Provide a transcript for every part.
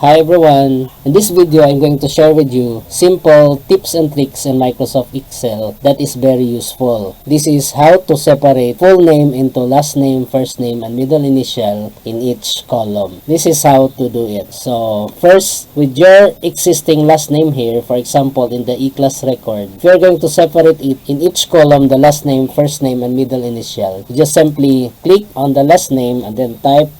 Hi everyone! In this video, I'm going to share with you simple tips and tricks in Microsoft Excel that is very useful. This is how to separate full name into last name, first name, and middle initial in each column. This is how to do it. So first, with your existing last name here, for example in the E-class record, if you're going to separate it in each column, the last name, first name, and middle initial, you just simply click on the last name and then type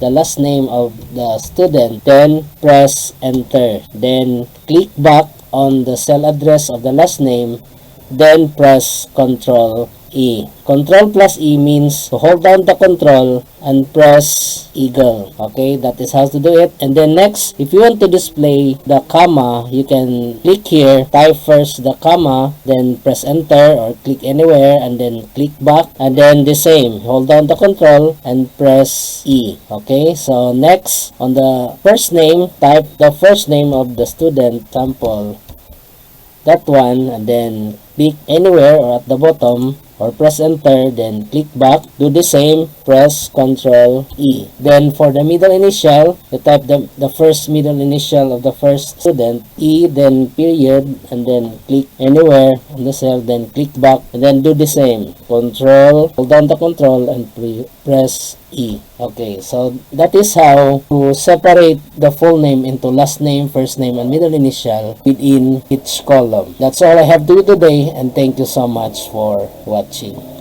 the last name of the student, then press enter, then click back on the cell address of the last name, then press Ctrl E. Ctrl plus E means to hold down the control and press eagle. Okay, that is how to do it. And then next, if you want to display the comma, you can click here, type first the comma, then press enter or click anywhere and then click back, and then the same, hold down the control and press E. Okay, so next, on the first name, type the first name of the student, sample, that one, and then click anywhere or at the bottom or press enter, then click back, do the same, press Ctrl E. Then for the middle initial, you type the first middle initial of the first student, E, then period, and then click anywhere on the cell, then click back, and then do the same, Ctrl, hold down the control and press E. Okay, so that is how to separate the full name into last name, first name, and middle initial within each column. That's all I have to do today, and thank you so much for watching.